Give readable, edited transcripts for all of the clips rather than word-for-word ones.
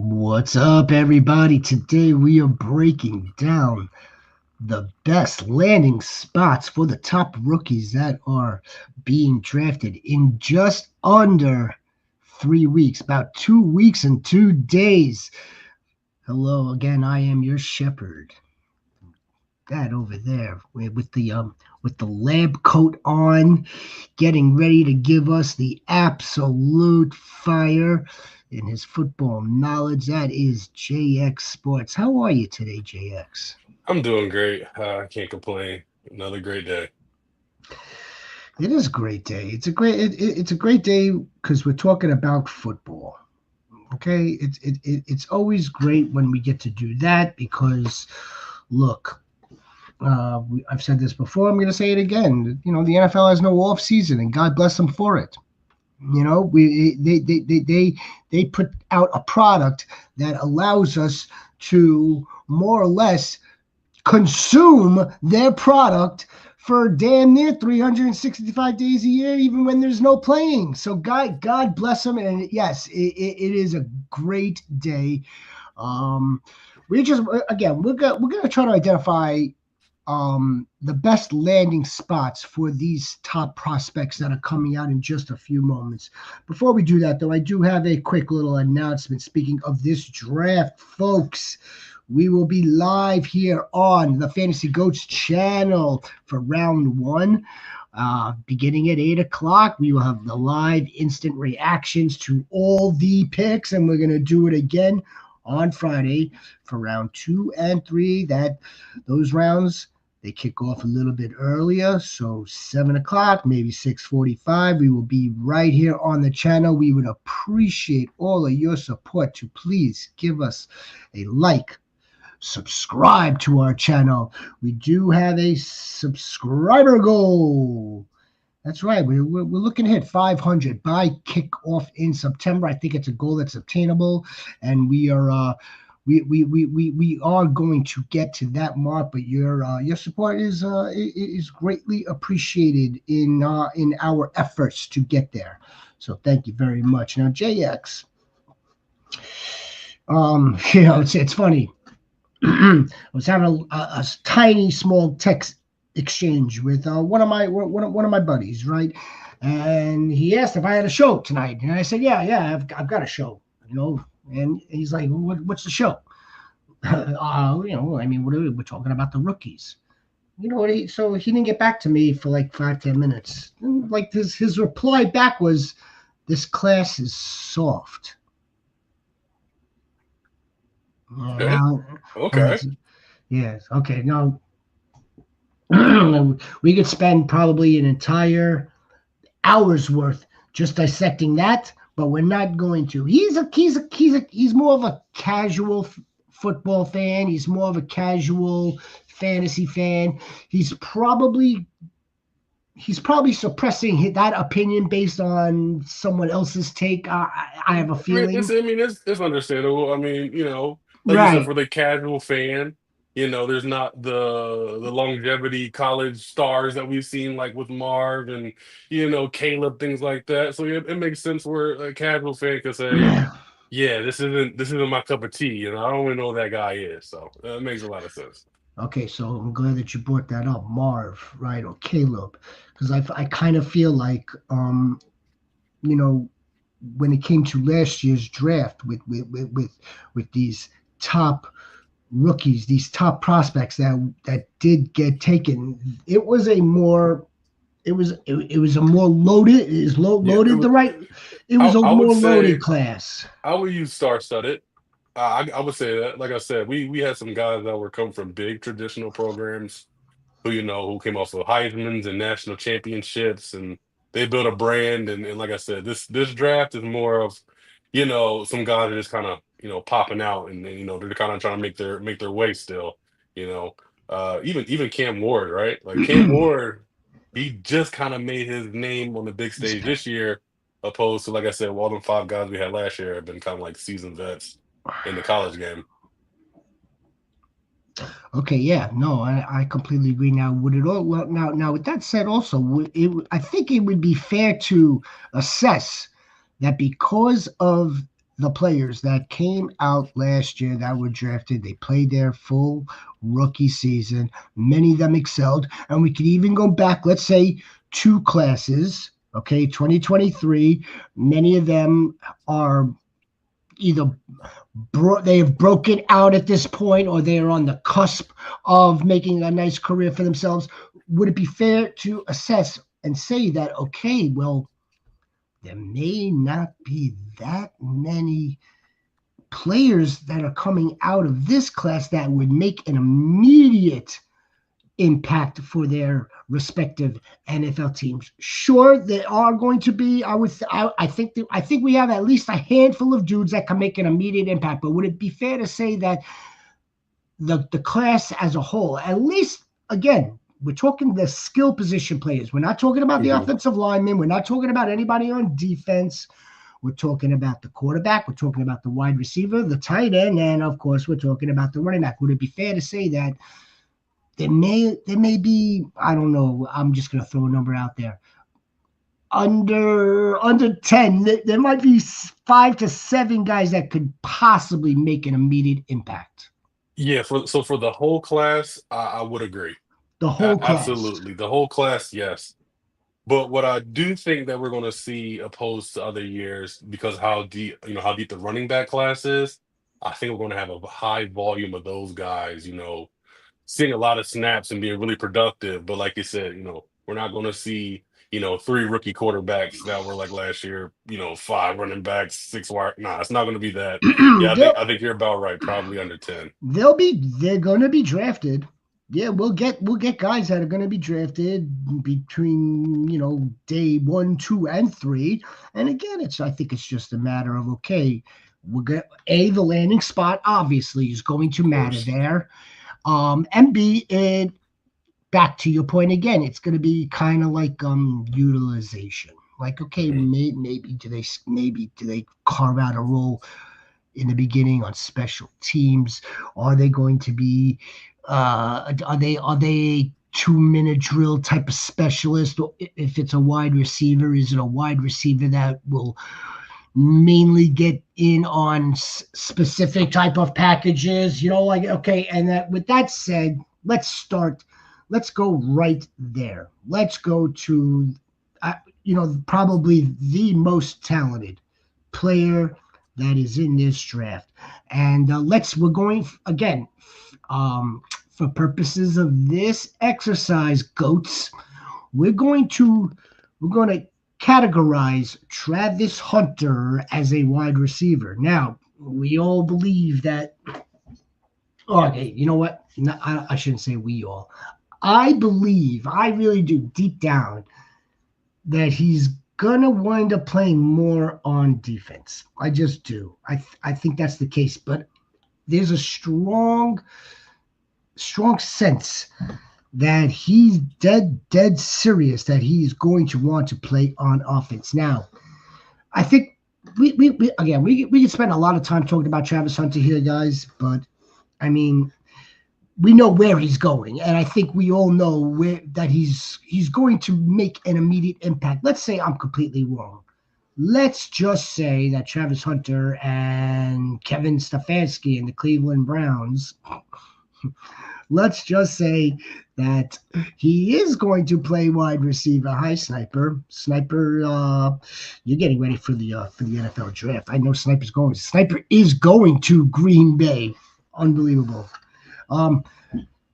What's up, everybody? Today we are breaking down the best landing spots for the top rookies that are being drafted in just under 3 weeks, about 2 weeks and 2 days. Hello again, I am your shepherd. That over there with the lab coat on, getting ready to give us the absolute fire in his football knowledge. That is JX Sports. How are you today, JX? I'm doing great. I can't complain. Another great day. It is a great day. It's a great day because we're talking about football. Okay, it's always great when we get to do that because look, I've said this before. I'm going to say it again. The NFL has no off season, and God bless them for it. They put out a product that allows us to more or less consume their product for damn near 365 days a year, even when there's no playing. So God bless them. And yes, it is a great day. We just again we're gonna try to identify the best landing spots for these top prospects that are coming out in just a few moments. Before we do that, though, I do have a quick little announcement. Speaking of this draft, folks, we will be live here on the Fantasy Goats channel for round one. Beginning at 8 o'clock, we will have the live instant reactions to all the picks, and we're going to do it again on Friday for round 2 and 3. Those rounds, they kick off a little bit earlier, so 7 o'clock, maybe 6:45. We will be right here on the channel. We would appreciate all of your support to please give us a like, subscribe to our channel. We do have a subscriber goal. That's right. We're looking to hit 500 by kickoff in September. I think it's a goal that's obtainable, and we are going to get to that mark. But your support is greatly appreciated in our efforts to get there. So thank you very much. Now, JX, it's funny. I was having a tiny small text exchange with one of my buddies, right? And he asked if I had a show tonight, and I said, yeah, I've got a show, And he's like, what's the show? I mean, we're talking about the rookies. You know what? So he didn't get back to me for like 5-10 minutes. And like his reply back was, "This class is soft." Okay. Now, Okay. yes, okay. Now we could spend probably an entire hour's worth just dissecting that, but we're not going to. He's more of a casual football fan. He's more of a casual fantasy fan. He's probably suppressing that opinion based on someone else's take. I have a I mean, feeling. it's understandable. I mean, like you said, Right. for the casual fan, there's not the longevity college stars that we've seen, like with Marv and Caleb, things like that. So yeah, it makes sense where a casual fan could say, "Yeah, this isn't my cup of tea." I don't even know who that guy is. So it makes a lot of sense. Okay, so I'm glad that you brought that up, Marv, right, or Caleb, because I kind of feel like you know when it came to last year's draft with these top rookies, these top prospects that did get taken, it was a more it was a more loaded is Yeah, loaded the right it I, was a I would more loaded say class. I would use star-studded. I would say that. Like I said, we had some guys that were coming from big traditional programs who came off of Heisman's and national championships, and they built a brand. And like I said, this draft is more of some guys are just kind of popping out, and they're kind of trying to make their way still. You know, even Cam Ward, right? Like Cam Ward, he just kind of made his name on the big stage this year, opposed to, like I said, all them five guys we had last year have been kind of like seasoned vets in the college game. Okay, yeah, no, I completely agree. Now, would it all well, now with that said, also, I think it would be fair to assess that because of the players that came out last year that were drafted, they played their full rookie season. Many of them excelled. And we could even go back, let's say, two classes, okay, 2023. Many of them are either they have broken out at this point or they are on the cusp of making a nice career for themselves. Would it be fair to assess and say that, okay, well, there may not be that many players that are coming out of this class that would make an immediate impact for their respective NFL teams? Sure, there are going to be. I think we have at least a handful of dudes that can make an immediate impact. But would it be fair to say that the class as a whole, at least again, we're talking the skill position players. We're not talking about the Hmm. offensive linemen. We're not talking about anybody on defense. We're talking about the quarterback. We're talking about the wide receiver, the tight end, and of course, we're talking about the running back. Would it be fair to say that there may be, I don't know, I'm just going to throw a number out there, under 10, there might be 5 to 7 guys that could possibly make an immediate impact? Yeah, for the whole class, I would agree. The whole class. Absolutely. The whole class, yes. But what I do think that we're going to see, opposed to other years, because how deep the running back class is, I think we're going to have a high volume of those guys, seeing a lot of snaps and being really productive. But like you said, we're not going to see, three rookie quarterbacks that were like last year, five running backs, six wide. Nah, it's not going to be that. Yeah, I think they'll, I think you're about right. Probably under 10. they're going to be drafted. Yeah, we'll get guys that are going to be drafted between day 1, 2, and 3. And again, I think it's just a matter of, okay, we're going the landing spot obviously is going to Of matter course. there. And B, back to your point again, it's going to be kind of like utilization. Like, okay, Hmm. maybe do they carve out a role in the beginning on special teams? Are they going to be are they a 2-minute drill type of specialist? Or if it's a wide receiver, is it a wide receiver that will mainly get in on specific type of packages? Like, okay, and that with that said, let's go right there. Let's go to probably the most talented player that is in this draft. And we're going again, for purposes of this exercise, goats, we're going to we're going to categorize Travis Hunter as a wide receiver. Now, we all believe that. Oh, okay, you know what? No, I shouldn't say we all. I believe, I really do, deep down, that he's gonna wind up playing more on defense. I just do. I think that's the case. But there's a strong sense that he's dead serious that he's going to want to play on offense. Now, I think we could spend a lot of time talking about Travis Hunter here, guys, but I mean, we know where he's going, and I think we all know where that he's going to make an immediate impact. Let's say I'm completely wrong. Let's just say that Travis Hunter and Kevin Stefanski and the Cleveland Browns, let's just say that he is going to play wide receiver. Hi, Sniper. Sniper, you're getting ready for the NFL draft. I know Sniper's going. Sniper is going to Green Bay. Unbelievable. Um,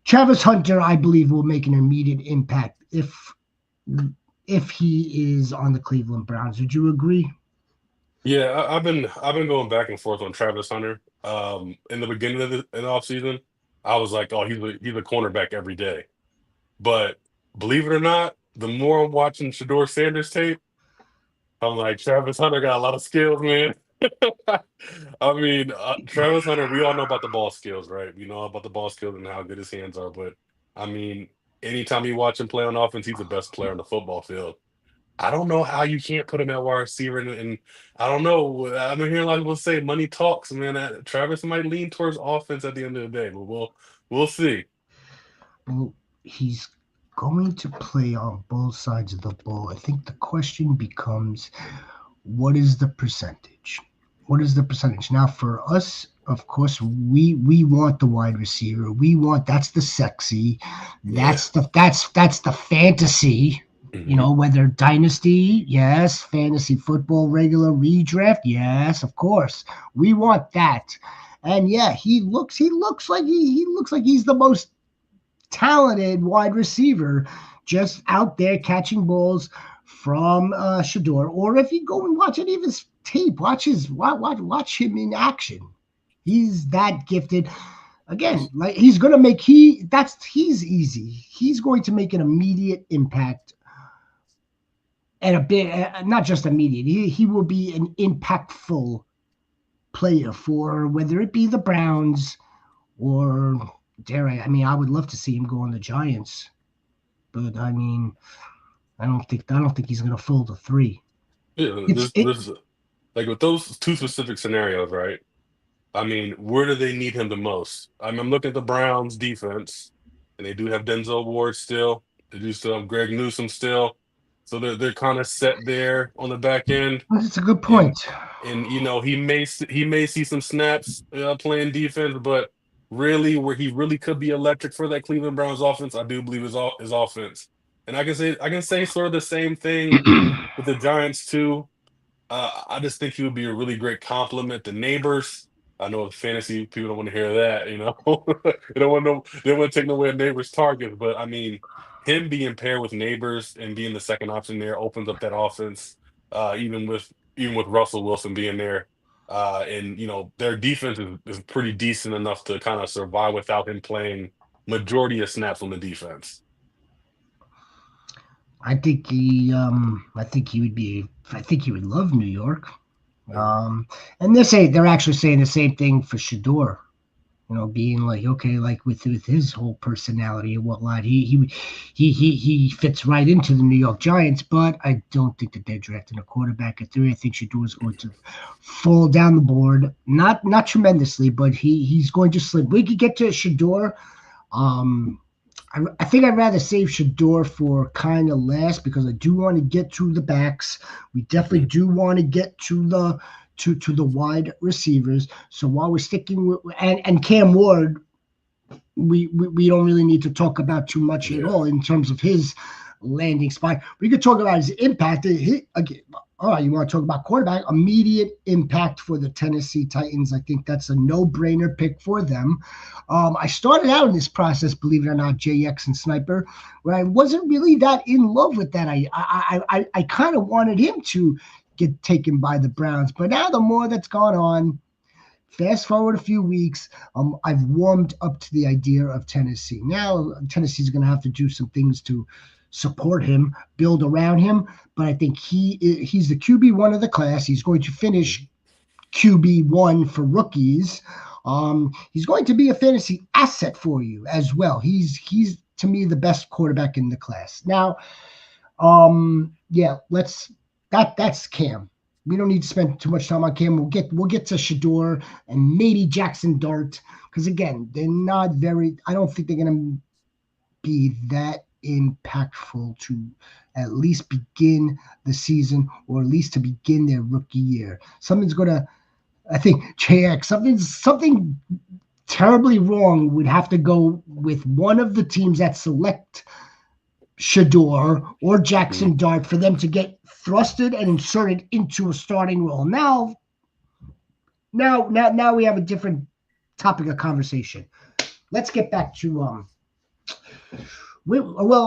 Travis Hunter, I believe, will make an immediate impact if he is on the Cleveland Browns. Would you agree? Yeah, I've been going back and forth on Travis Hunter. In the beginning of the offseason, I was like, oh, he's a cornerback every day. But believe it or not, the more I'm watching Shador Sanders tape, I'm like, Travis Hunter got a lot of skills, man. I mean, Travis Hunter, we all know about the ball skills, right? We know about the ball skills and how good his hands are. But I mean, anytime you watch him play on offense, he's the best player on the football field. I don't know how you can't put him at wide receiver, and I don't know. I've been hearing a lot of people say money talks, man. Travis might lean towards offense at the end of the day, but we'll see. Well, he's going to play on both sides of the ball. I think the question becomes, what is the percentage? What is the percentage now for us? Of course, we want the wide receiver. We want that's the sexy, Yeah. that's the fantasy. You Hmm. know, whether dynasty, yes, fantasy football, regular redraft, yes, of course, we want that. And yeah, he looks like he's the most talented wide receiver, just out there catching balls from Shador. Or if you go and watch any of his tape, watch him in action. He's that gifted. Again, like he's easy. He's going to make an immediate impact and a bit, not just immediate. He will be an impactful player for whether it be the Browns or I mean, I would love to see him go on the Giants. But I mean, I don't think he's going to fold the three. Yeah, It's this it. this like with those two specific scenarios, right? I mean, where do they need him the most? I'm looking at the Browns defense, and they do have Denzel Ward still. They do still have Greg Newsome still, so they're kind of set there on the back end. It's a good And point. he may see some snaps playing defense, but really where he really could be electric for that Cleveland Browns offense, I do believe his offense. And I can say sort of the same thing with the Giants too. I just think he would be a really great compliment to neighbors. I know fantasy people don't want to hear that, you know. They don't want to take away neighbors' targets, but I mean, him being paired with neighbors and being the second option there opens up that offense. Even with Russell Wilson being there, and their defense is pretty decent enough to kind of survive without him playing majority of snaps on the defense. I think he would be. I think he would love New York. Mhm. And they're actually saying the same thing for Shador. You know, being like, okay, like with his whole personality and whatnot, he fits right into the New York Giants. But I don't think that they're drafting a quarterback at 3. I think Shador is going to fall down the board, not tremendously, but he's going to slip. We could get to Shador. Um, I think I'd rather save Shador for kind of last because I do want to get to the backs. We definitely Mhm. do want to get to the wide receivers. So while we're sticking with and Cam Ward, we don't really need to talk about too much at Yeah. all in terms of his landing spot. We could talk about his impact. Again, all right, you want to talk about quarterback? Immediate impact for the Tennessee Titans. I think that's a no-brainer pick for them. I started out in this process, believe it or not, JX and Sniper, where I wasn't really that in love with that. I kind of wanted him to get taken by the Browns, but now the more that's gone on, fast forward a few weeks, I've warmed up to the idea of Tennessee. Now Tennessee's going to have to do some things to support him, build around him. But I think he's the QB1 of the class. He's going to finish Mhm. QB1 for rookies. He's going to be a fantasy asset for you as well. He's to me the best quarterback in the class. Now, yeah, that's Cam. We don't need to spend too much time on Cam. We'll get to Shador and maybe Jackson Dart because again, they're not very. I don't think they're gonna be that impactful to at least begin the season or at least to begin their rookie year. Something's gonna. I think JX something terribly wrong would have to go with one of the teams that select Shador or Mhm. Jackson Dart for them to get thrusted and inserted into a starting role. Now we have a different topic of conversation. Let's get back to I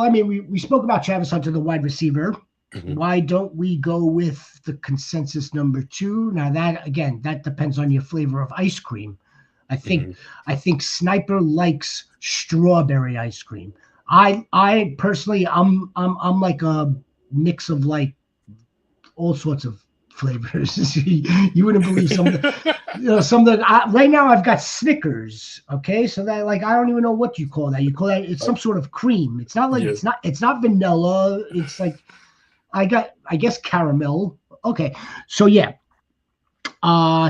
mean, we spoke about Travis Hunter, the wide receiver. Mhm. Why don't we go with the consensus number 2? Now that again, that depends on your flavor of ice cream. I think Mhm. I think Sniper likes strawberry ice cream. I personally I'm like a mix of like all sorts of flavors. You wouldn't believe some of the some of the right now I've got Snickers. Okay, so that like I don't even know what you call that. You call that it's Uh, some sort of cream. It's not like yeah. it's not vanilla. It's like I guess caramel. Okay, so yeah,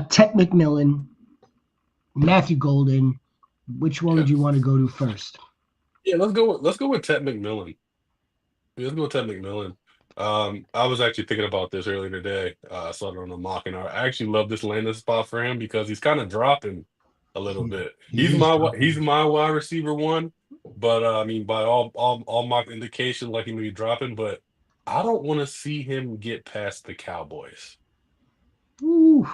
Ted McMillan, Matthew Golden. Which one Yeah. would you want to go to first? Yeah, let's go with Ted McMillan. Yeah, let's go with Ted McMillan. I was actually thinking about this earlier today. I saw it on the mock, and I actually love this landing spot for him because he's kind of dropping a little bit. He is He's dropping. my wide receiver one, but I mean, by all mock indication, like he may be dropping, but I don't want to see him get past the Cowboys. Ooh.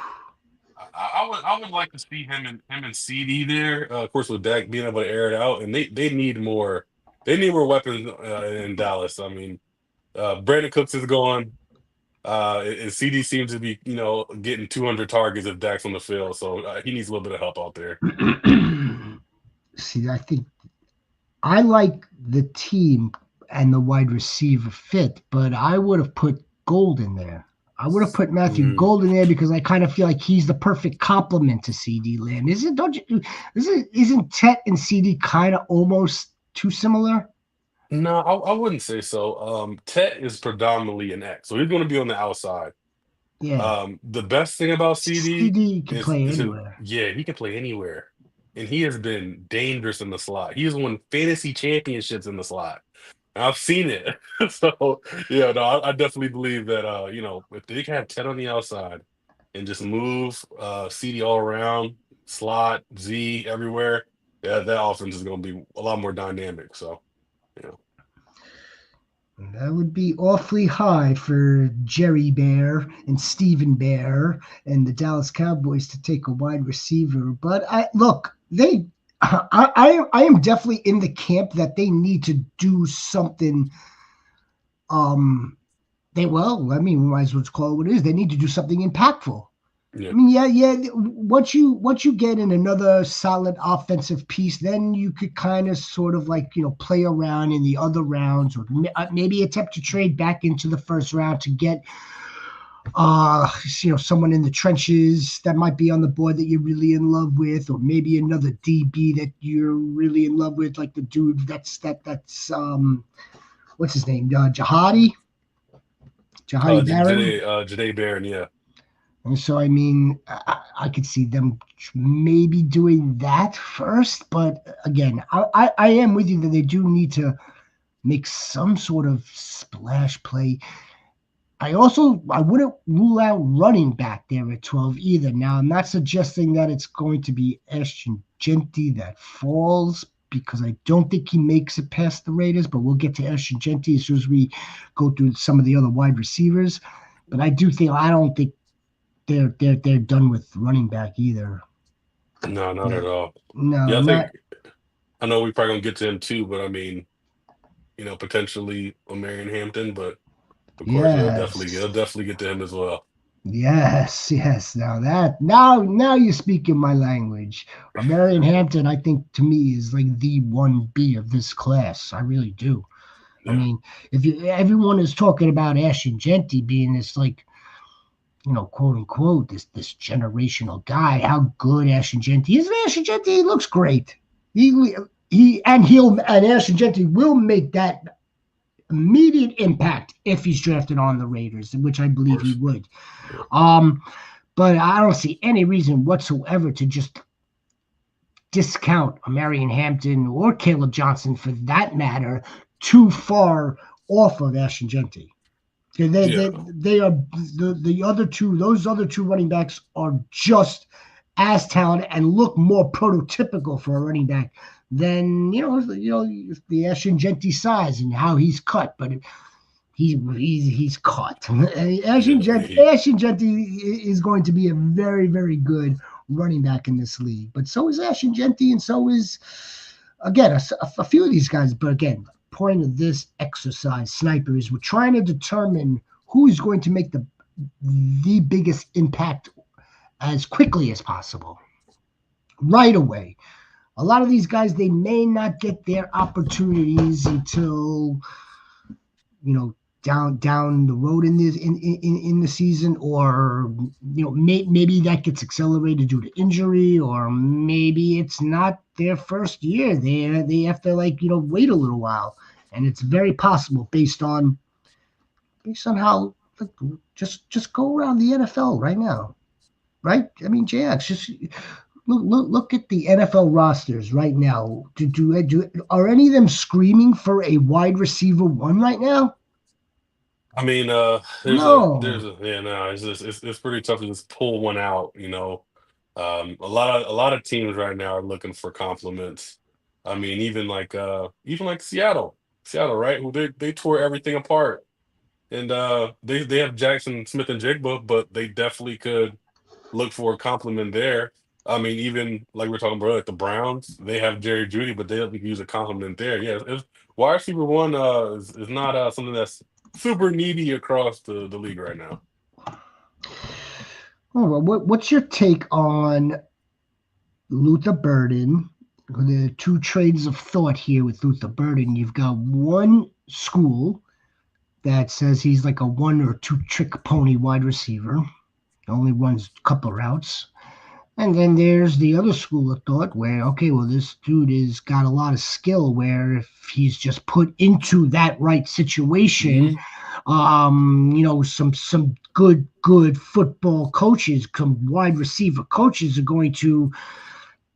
I would like to see him and CD there. Of course, with Dak being able to air it out, and they need more. They need more weapons in Dallas. I mean, Brandon Cooks is gone. And CD seems to be, getting 200 targets if Dak's on the field, so he needs a little bit of help out there. See, I think I like the team and the wide receiver fit, but I would have put Gold in there. I would have put Matthew Mm. Gold in there because I kind of feel like he's the perfect complement to CD Lamb. Isn't don't you? Isn't Tet and CD kind of almost too similar? No, I wouldn't say so. Tet is predominantly an X, so he's going to be on the outside. Yeah, The best thing about CD CD can play is his, anywhere. yeah, he can play anywhere, and he has been dangerous in the slot. He has won fantasy championships in the slot. I've seen it. So yeah, no, I definitely believe that if they can have Ted on the outside and just move CD all around, slot, Z everywhere, yeah, that offense is gonna be a lot more dynamic. So, you know. That would be awfully high for Jerry Bear and Stephen Bear and the Dallas Cowboys to take a wide receiver. But I look, I am definitely in the camp that they need to do something. I mean, we might as well call it what it is. They need to do something impactful. Yeah. I mean, yeah. Once you get in another solid offensive piece, then you could kind of sort of like play around in the other rounds, or maybe attempt to trade back into the first round to get someone in the trenches that might be on the board that you're really in love with, or maybe another DB that you're really in love with, like the dude that's what's his name, Jahadi Barron. Janae Barron, yeah. And so, I mean, I could see them maybe doing that first. But again, I am with you that they do need to make some sort of splash play. I wouldn't rule out running back there at 12 either. Now, I'm not suggesting that it's going to be Ashton Genty that falls because I don't think he makes it past the Raiders, but we'll get to Ashton Genty as soon as we go through some of the other wide receivers. But I don't think they're done with running back either. No, not Yeah. at all. No, Yeah, I not think I know we probably gonna get to him too, but I mean, potentially Marion Hampton, but of course yes. they'll definitely get to him as well. Yes. Now you're speaking my language. Marion Hampton, I think to me is like the 1B of this class. I really do. I Yeah. mean, if everyone is talking about Ashton Genty being this like quote unquote, this generational guy. How good Ashton Genty is. Ashton Genty looks great. And Ashton Genty will make that immediate impact if he's drafted on the Raiders, which I Of believe he course. would. Yeah. Um, but I don't see any reason whatsoever to just discount a Marion Hampton or Caleb Johnson for that matter too far off of Ashton Genty. Yeah. They are the other two. Those other two running backs are just as talented and look more prototypical for a running back than the Ashton Genty size and how he's cut. But he's caught. Yeah. Ashton Genty is going to be a very very good running back in this league. But so is Ashton Genty, and so is again a few of these guys. But again, point of this exercise, Sniper, is we're trying to determine who is going to make the biggest impact as quickly as possible, right away. A lot of these guys, they may not get their opportunities until down the road in the season, or maybe that gets accelerated due to injury, or maybe it's not their first year. They have to wait a little while, and it's very possible based on how just go around the NFL right now, right? I mean, JX, just look at the NFL rosters right now. Are any of them screaming for a wide receiver one right now? I mean, there's No. a yeah, no, it's just it's pretty tough to just pull one out, you know. A lot of teams right now are looking for compliments. I mean, even like Seattle, right? Who they tore everything apart, and they have Jackson Smith and Jigba, but they definitely could look for a compliment there. I mean, even like we're talking about, like the Browns, they have Jerry Judy, but they could use a compliment there. Yeah, wide receiver one is not something that's super needy across the league right now. Oh, well, what's your take on Luther Burden? The two trains of thought here with Luther Burden. You've got one school that says he's like a one or two trick pony wide receiver, only runs a couple routes. And then there's the other school of thought where, okay, well, this dude has got a lot of skill where if he's just put into that right situation, Hmm. some good football coaches, some wide receiver coaches are going to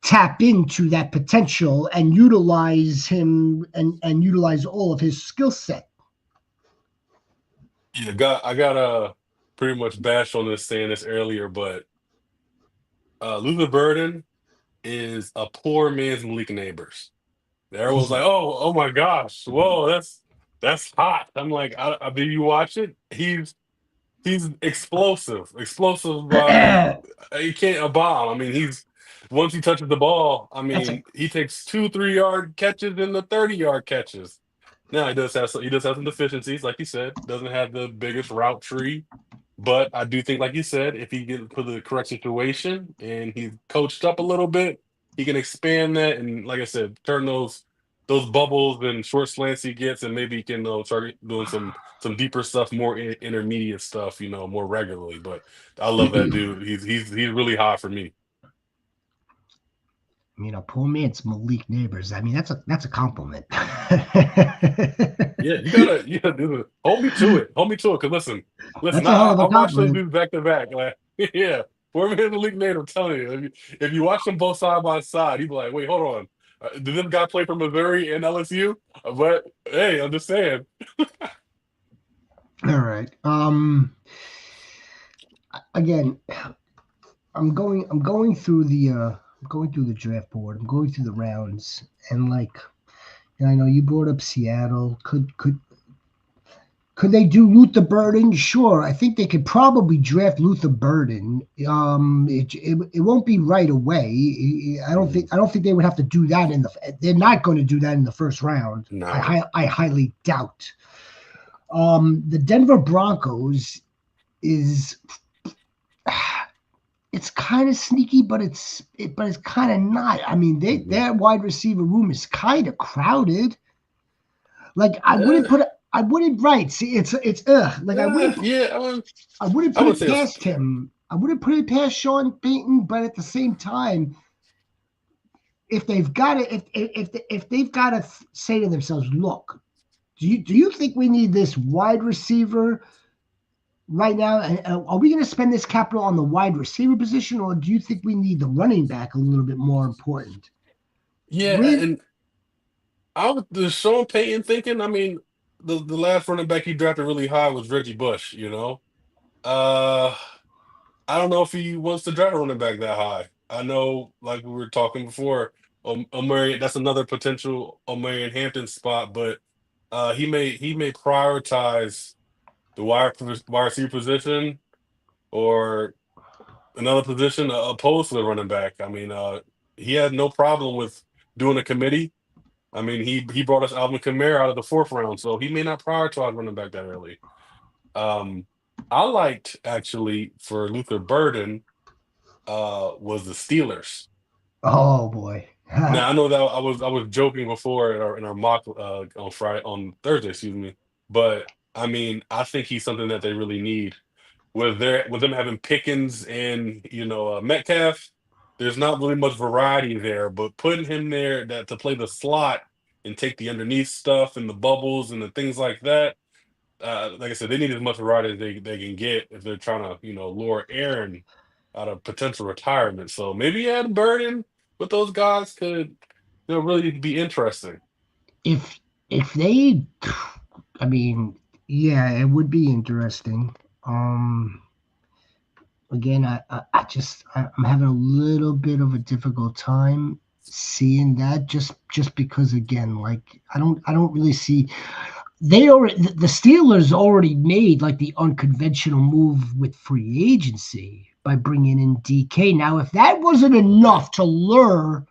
tap into that potential and utilize him and utilize all of his skill set. Yeah, I got pretty much bashed on this saying this earlier, but Luther Burden is a poor man's Malik Neighbors. Everyone's like, oh my gosh, whoa, that's hot. I'm like, did you watch it? He's explosive, explosive. He can't a bomb. I mean, he's once he touches the ball, I That's a mean, he takes 2, 3 yard catches and the 30 yard catches. Now he does have some deficiencies, like you said. Doesn't have the biggest route tree, but I do think, like you said, if he gets put in the correct situation and he's coached up a little bit, he can expand that and, like I said, turn those bubbles and short slants he gets, and maybe he can start doing some deeper stuff, more intermediate stuff, more regularly. But I love that dude. He's really high for me. poor man's Malik Neighbors. I mean, that's a compliment. Yeah, you gotta do it. Hold me to it. Hold me to it. Cause listen. That's a hell I of a watched those compliment. dudes back to back. Like, yeah, four man in the league made. I'm telling you, if you watch them both side by side, you'd be like, wait, hold on. Did this guy play for Missouri and LSU? But hey, I'm just saying. All right. Again, I'm going through the draft board. I'm going through the rounds, and like, and I know you brought up Seattle. Could they do Luther Burden? Sure. I think they could probably draft Luther Burden. It won't be right away. Mhm. I don't think they would have to do that in the. They're not going to do that in the first round. No. I highly doubt. The Denver Broncos is it's kind of sneaky, but it's kind of not. I mean, Mhm. their wide receiver room is kind of crowded. Like Eh, I wouldn't right. See, it's like yeah, I wouldn't I put would it say it's past him. I wouldn't put it past Sean Payton, but at the same time, if they've got to if they've got to say to themselves, look, do you think we need this wide receiver right now? And are we going to spend this capital on the wide receiver position, or do you think we need the running back a little bit more important? yeah, With and I was the Sean Payton thinking. I mean, the last running back he drafted really high was Reggie Bush. Uh, I don't know if he wants to draft a running back that high. I know, like we were talking before, Omarion, that's another potential Omarion Hampton spot, but he may prioritize the wide receiver position or another position opposed to the running back. I mean, he had no problem with doing a committee. I mean, he brought us Alvin Kamara out of the fourth round, so he may not prioritize running back that early. Um, I liked actually for Luther Burden was the Steelers. oh boy, Now I know that I was joking before in our mock on Thursday, excuse me, but I mean I think he's something that they really need with them having Pickens and Metcalf. There's not really much variety there, but putting him there that to play the slot and take the underneath stuff and the bubbles and the things like that. Like I said, they need as much variety as they can get if they're trying to, lure Aaron out of potential retirement. So maybe add Burden with those guys could really be interesting. if they, I mean, Yeah, it would be interesting. Again, I'm having a little bit of a difficult time seeing that just because again, like I don't really see the Steelers already made like the unconventional move with free agency by bringing in DK. Now, if that wasn't Right. enough to lure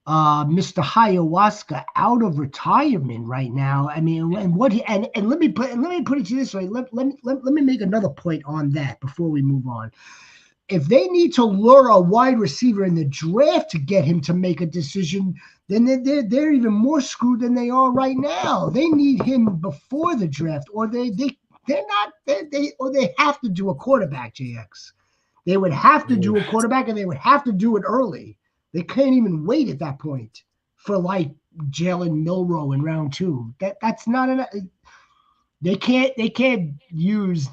Mr. Ayahuasca out of retirement right now. I mean, and what he and let me put it to you this way. Let me make another point on that before we move on. If they need to lure a wide receiver in the draft to get him to make a decision, then they're even more screwed than they are right now. They need him before the draft, or they're not they have to do a quarterback. JX. They would have to do a quarterback, and they would have to do it early. They can't even wait at that point for like Jalen Milroe in round two. That's not enough. They can't use,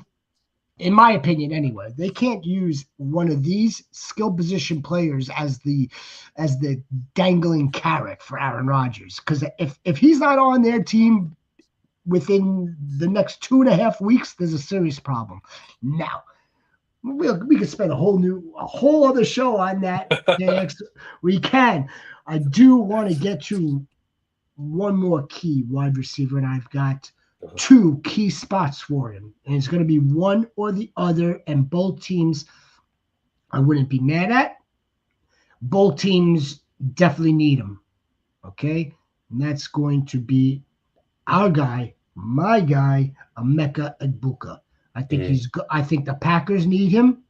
in my opinion anyway, they can't use one of these skill position players as the dangling carrot for Aaron Rodgers. Because if he's not on their team within the next 2.5 weeks, there's a serious problem. Now, we could spend a whole other show on that, JX. We can. I do want to get to one more key wide receiver, and I've got two key spots for him. And it's going to be one or the other, and both teams I wouldn't be mad at. Both teams definitely need him. Okay? And that's going to be our guy, my guy, Emeka Egbuka. I think the Packers need him.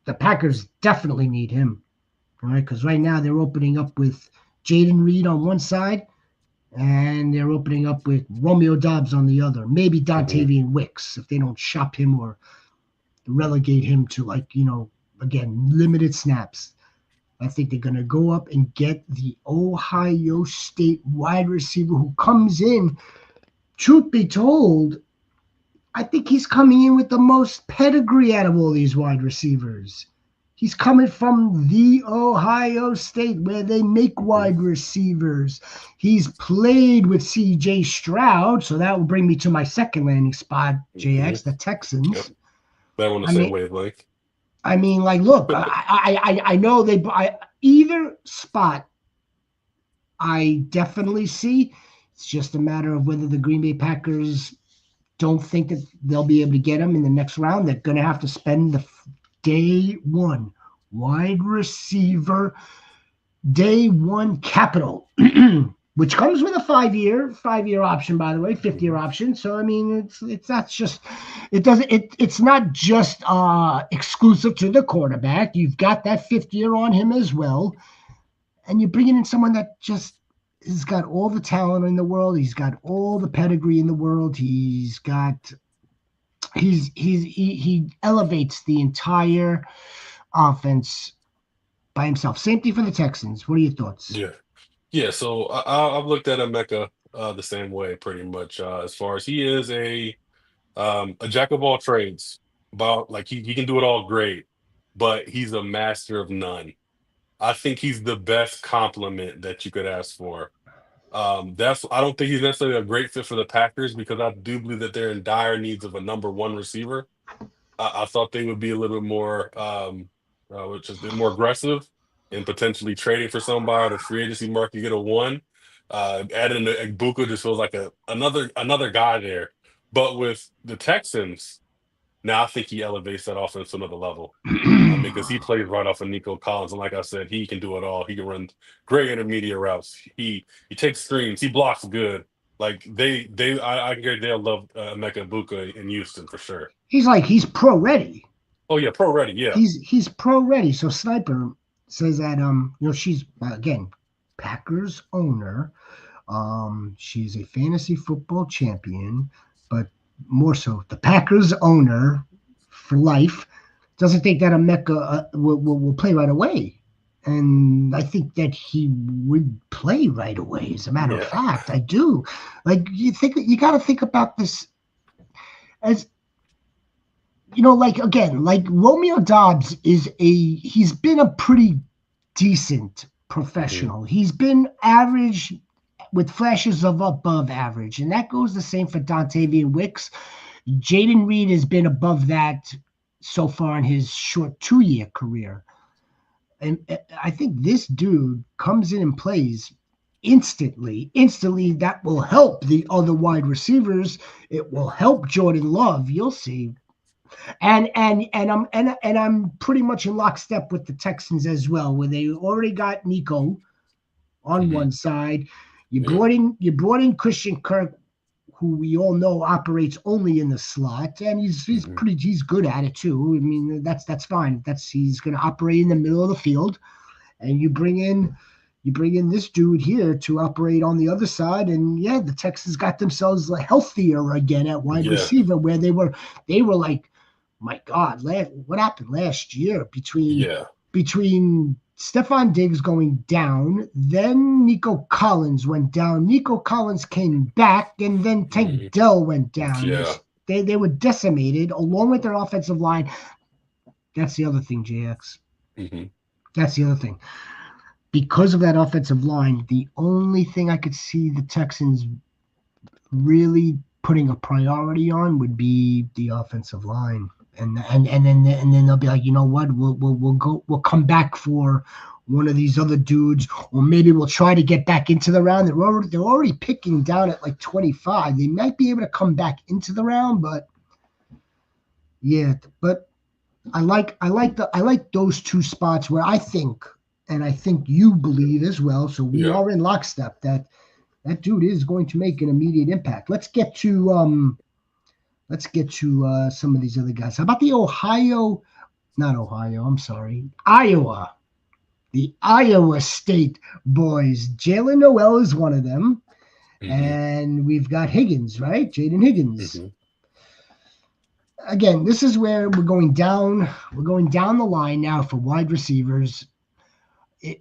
The Packers definitely need him. All right, because right now they're opening up with Jaden Reed on one side, and they're opening up with Romeo Dobbs on the other. Maybe Dontavian Wicks if they don't shop him or relegate him to again, limited snaps. I think they're going to go up and get the Ohio State wide receiver who comes in. Truth be told, I think he's coming in with the most pedigree out of all these wide receivers. He's coming from the Ohio State where they make wide receivers. He's played with C.J. Stroud, so that will bring me to my second landing spot, JX, the Texans. Yep. That on the I same mean, wavelength. like, look, I know either spot I definitely see. It's just a matter of whether the Green Bay Packers don't think that they'll be able to get him in the next round. They're going to have to spend the day one wide receiver, day one capital, which comes with a five-year option, by the way, fifth-year option. So I mean, it's not just exclusive to the quarterback. You've got that fifth year on him as well, and you're bringing in someone that just has got all the talent in the world. He's got all the pedigree in the world. He elevates the entire offense by himself. Same thing for the Texans. What are your thoughts? Yeah. So I've looked at Emeka the same way, pretty much. As far as he is a jack of all trades, about like he can do it all great, but he's a master of none. I think he's the best compliment that you could ask for. That's I don't think he's necessarily a great fit for the Packers because I do believe that they're in dire needs of a number one receiver. I thought they would be a little bit more, which is a bit more aggressive and potentially trading for somebody on the free agency market. You get a one, adding the Egbuka just feels like another guy there. But with the Texans, now I think he elevates that offense to another level. I mean, because he plays right off of Nico Collins, and like I said, he can do it all. He can run great intermediate routes. He takes screens. He blocks good. Like I guarantee they'll love Emeka Egbuka in Houston for sure. He's pro ready. Oh yeah, pro ready. Yeah. He's pro ready. So Sniper says that she's again Packers owner. She's a fantasy football champion, but more so the Packers owner for life doesn't think that Emeka will play right away. And I think that he would play right away. As a matter of fact, I do. Like you got to think about this as like again, like Romeo Dobbs he's been a pretty decent professional. He's been average with flashes of above average, and that goes the same for Dontavian Wicks. Jaden Reed has been above that so far in his short 2-year career. And I think this dude comes in and plays instantly. Instantly, that will help the other wide receivers. It will help Jordan Love. You'll see. And I'm pretty much in lockstep with the Texans as well, where they already got Nico on Mm-hmm. one side. Yeah. You brought in Christian Kirk, who we all know operates only in the slot, and Mm-hmm. he's good at it too. I mean, that's fine. He's going to operate in the middle of the field, and you bring in this dude here to operate on the other side, and yeah, the Texans got themselves healthier again at wide Yeah. receiver, where they were like, my God, what happened last year Yeah. between Stephon Diggs going down, then Nico Collins went down. Nico Collins came back, and then Mm-hmm. Tank Dell went down. Yeah. They were decimated along with their offensive line. That's the other thing, JX. Mm-hmm. That's the other thing. Because of that offensive line, the only thing I could see the Texans really putting a priority on would be the offensive line. And then they'll be like, you know what, we'll come back for one of these other dudes, or maybe we'll try to get back into the round. They're already picking down at like 25. They might be able to come back into the round, but yeah, but I like those two spots where I think, and I think you believe as well. So we Yeah. are in lockstep that dude is going to make an immediate impact. Let's get to some of these other guys. How about the not Ohio, I'm sorry, Iowa. The Iowa State boys. Jalen Noel is one of them. Mm-hmm. And we've got Higgins, right? Jaden Higgins. Mm-hmm. Again, this is where we're going down. We're going down the line now for wide receivers.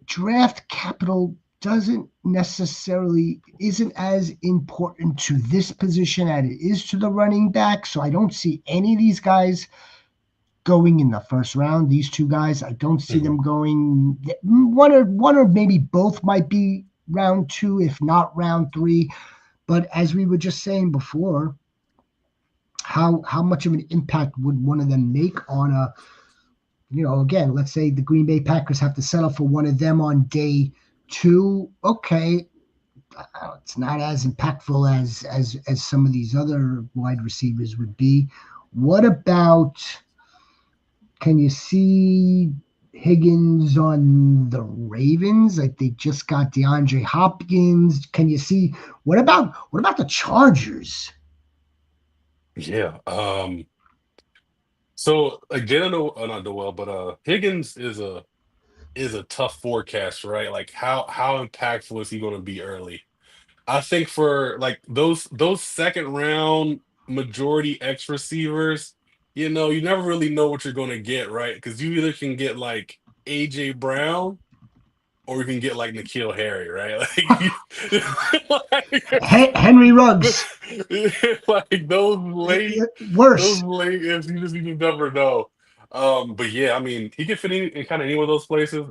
Draft capital isn't as important to this position as it is to the running back. So I don't see any of these guys going in the first round. These two guys, I don't see Mm-hmm. them going. One or maybe both might be round 2, if not round 3. But as we were just saying before, how much of an impact would one of them make on again, let's say the Green Bay Packers have to settle for one of them on day 2. Okay, it's not as impactful as some of these other wide receivers would be. What about, can you see Higgins on the Ravens? Like, they just got DeAndre Hopkins. Can you see, what about the Chargers? Yeah. So like Jalen, not Noel, but Higgins is a tough forecast, right? Like how impactful is he going to be early? I think for like those second round majority X receivers, you never really know what you're going to get, right? Because you either can get like AJ Brown or you can get like N'Keal Harry, right? Henry Ruggs. Like those Worse. late ifs, you just never know. But yeah, I mean, he could fit in kind of any one of those places.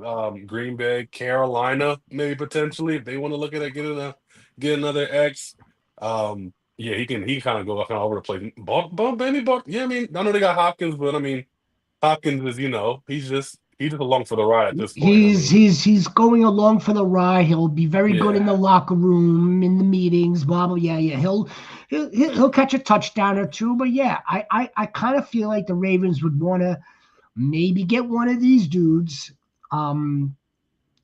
Green Bay, Carolina, maybe potentially if they want to look at it, get another X. Yeah, he kind of go kind of over the place. Maybe, yeah, I mean, I know they got Hopkins, but I mean, Hopkins is, he's just along for the ride at this point. I He's mean, he's he's going along for the ride. He'll be very good in yeah, the locker room, in the meetings, blah blah. Yeah, yeah. He'll catch a touchdown or two. But yeah, I kind of feel like the Ravens would want to maybe get one of these dudes. Um,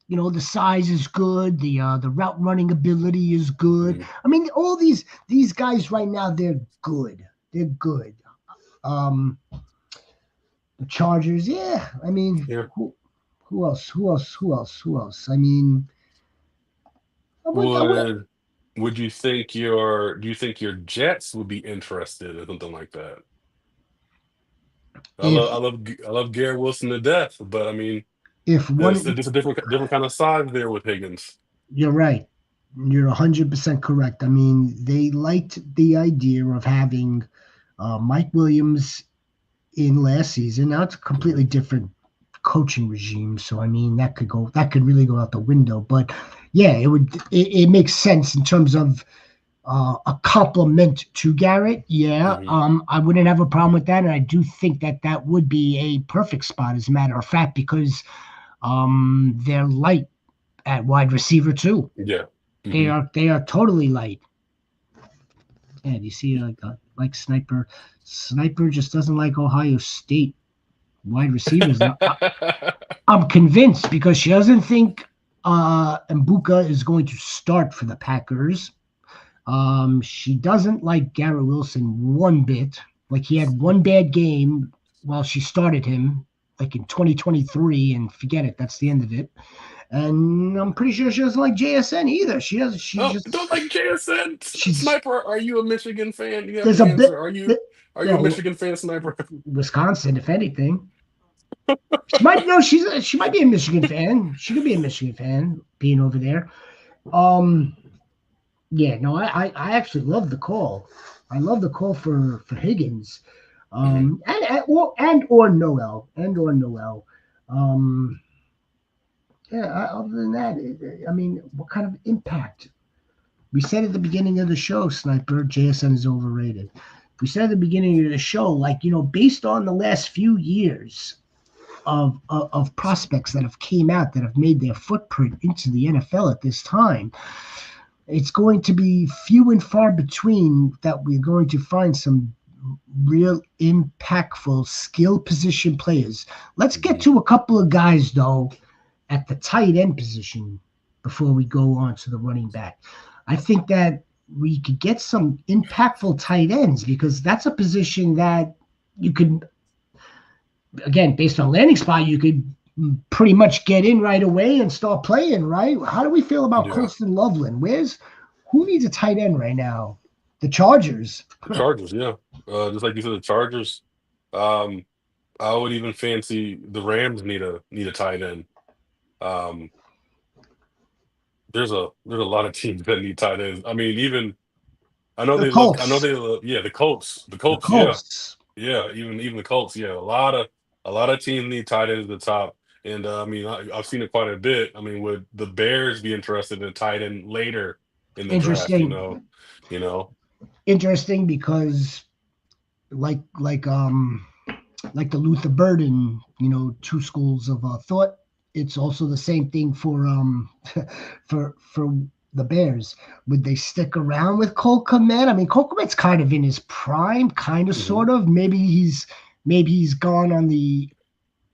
the size is good. The route running ability is good. mhm, I mean, all these guys right now, they're good. They're good. Um, the Chargers, yeah. I mean, yeah. who else? Who else? Who else? Who else? I mean, I would. Do you think your Jets would be interested in something like that? I love If I love I love Garrett Wilson to death, but I mean, if there's one, just a different kind of size there with Higgins. you're right. You're 100% correct. I mean, they liked the idea of having Mike Williams in last season. Now it's a completely Mhm. different coaching regime. So I mean, that could really go out the window. But yeah, it makes sense in terms of a compliment to Garrett. Yeah, Hmm. I wouldn't have a problem with that, and I do think that that would be a perfect spot, as a matter of fact, because they're light at wide receiver too. Yeah. They Hmm. are totally light. And you see, like Sniper, Sniper just doesn't like Ohio State wide receivers. I'm convinced because she doesn't think Mbuka is going to start for the Packers. She doesn't like Garrett Wilson one bit. Like he had one bad game while she started him, like in 2023, and forget it. That's the end of it. And I'm pretty sure she doesn't like JSN either. She doesn't. She's Oh, just don't like JSN. she's Sniper, are you a Michigan fan? You have there's to a bit. answer. Are you a Well, Michigan fan, Sniper? Wisconsin, if anything. She might no. She might be a Michigan fan. She could be a Michigan fan being over there. Um, Yeah, no, I actually love the call. I love the call for Higgins, Hmm. and or Noel. Um, yeah. Other than that, I mean, what kind of impact? We said at the beginning of the show, Sniper, JSN is overrated. We said at the beginning of the show, like based on the last few years of prospects that have came out that have made their footprint into the NFL at this time, it's going to be few and far between that we're going to find some real impactful skill position players. Let's get Hmm. to a couple of guys though at the tight end position before we go on to the running back. I think that we could get some impactful tight ends because that's a position that you could, again, based on landing spot, you could pretty much get in right away and start playing, right? How do we feel about Yeah. Colston Loveland? Who needs a tight end right now? The Chargers. The Chargers, yeah. Just like you said, the Chargers. Um, I would even fancy the Rams need a tight end. Um, there's a lot of teams that need tight ends. I mean, even The I know Colts. they look, yeah, the The Colts, yeah, Colts. yeah, even the Colts, yeah, a lot of teams need tight ends at the top, and I mean, I've seen it quite a bit. I mean, would the Bears be interested in a tight end later in the draft? Interesting. You know, Interesting because like like um like the Luther Burden, two schools of thought. It's also the same thing for for the Bears. Would they stick around with Cole Kmet? I mean, Cole Kmet's kind of in his prime, kind of, hmm, sort of. Maybe he's gone on the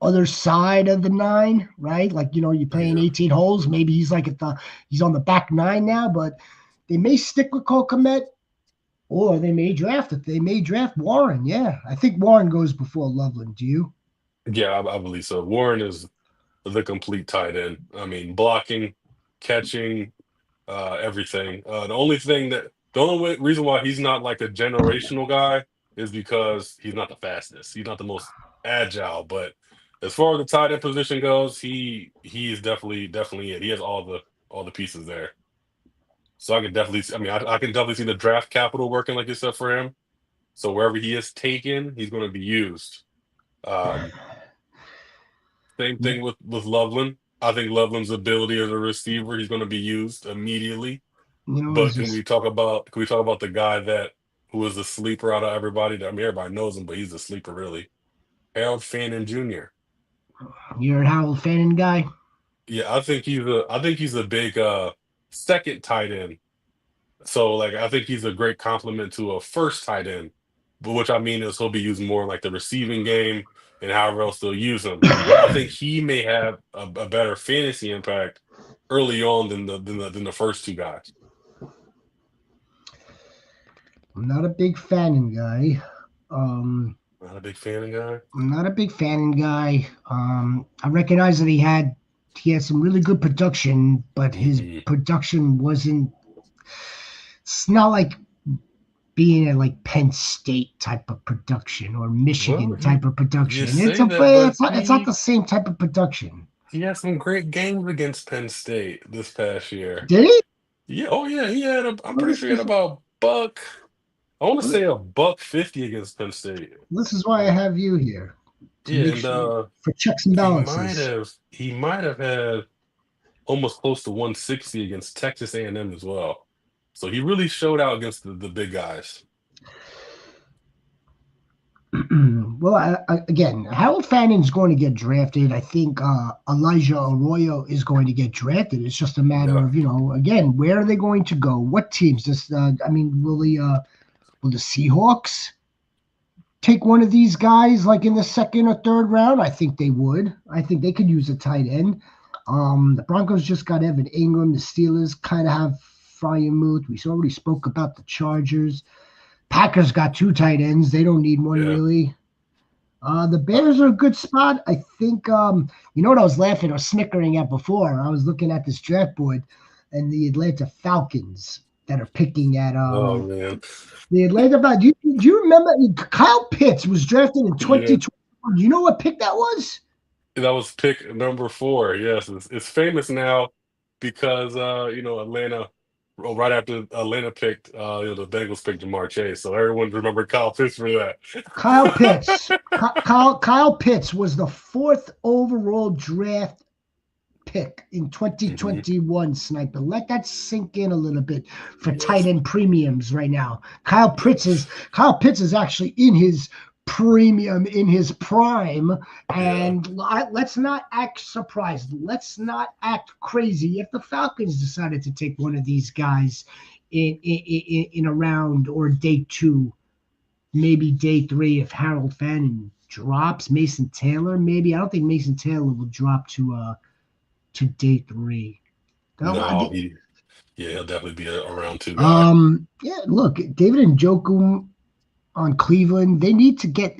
other side of the nine, right? Like you're playing yeah, 18 holes. Maybe he's on the back nine now, but they may stick with Cole Kmet or they may draft it. They may draft Warren. Yeah, I think Warren goes before Loveland. Do you? yeah, I believe so. Warren is the complete tight end. I mean, blocking, catching, everything. The only reason why he's not like a generational guy is because he's not the fastest. He's not the most agile. But as far as the tight end position goes, he is definitely it. He has all the pieces there. So I can definitely, I mean, I can definitely see the draft capital working like you said for him. So wherever he is taken, he's going to be used. Um, Same Yeah. thing with Loveland. I think Loveland's ability as a receiver, he's going to be used immediately. But It's just can we talk about the guy that who was the sleeper out of everybody? I mean, everybody knows him, but he's the sleeper really. Harold Fannin Jr. you're a Howell Fanning guy. Yeah, I think he's a big second tight end. So like I think he's a great complement to a first tight end. But which I mean is he'll be used more in like the receiving game and however else they'll use him. I think he may have a better fantasy impact early on than the first two guys. I'm not a big Fanning guy. Um, Not a big fan of guy. I'm not a big Fanning guy. I recognize that he had some really good production, but his Mm-mm. production wasn't. It's not like being at like Penn State type of production or Well, Michigan type of you production. say that, but It's not the same type of production. he had some great games against Penn State this past year. Did he? Yeah, oh yeah, I'm Well, pretty sure he had about buck. I want to say a buck 50 against Penn State. this is why I Uh, have you here. to Yeah, make and sure for checks and balances. he might have had almost close to 160 against Texas A&M as well. So he really showed out against the big guys. Well, again, Harold Fannon's going to get drafted. I think Elijah Arroyo is going to get drafted. It's just a matter Yeah. of, again, where are they going to go? What teams? I mean, will the Seahawks take one of these guys like in the second or third round? I think they would. I think they could use a tight end. The Broncos just got Evan Ingram. The Steelers kind of have Fryermuth. We already spoke about the Chargers. Packers got two tight ends. They don't need one Yeah. really. The Uh, Bears are a good spot. I think, you know what I was laughing or snickering at before? I was looking at this draft board and the Atlanta Falcons that are picking at oh man. the Atlanta Falcons. Do you remember Kyle Pitts was drafted in Yeah. 2021? Do you know what pick that was? That was pick number 4. Yes, it's famous now because Atlanta, well, right after Atlanta picked the Bengals picked Jamar Chase, so everyone remembered Kyle Pitts for that. Kyle Pitts. Kyle Pitts was the fourth overall draft pick in Hmm. 2021, Sniper. Let that sink in a little bit for tight Yes. end premiums right now. Yes. Kyle Pitts is actually in his premium in his prime, Yeah. and let's not act surprised. Let's not act crazy if the Falcons decided to take one of these guys in a round or day two, maybe day three if Harold Fannin drops. Mason Taylor, maybe. I don't think Mason Taylor will drop to day three. No, he'll definitely be a round 2 guy. Yeah, look, David Njoku on Cleveland, they need to get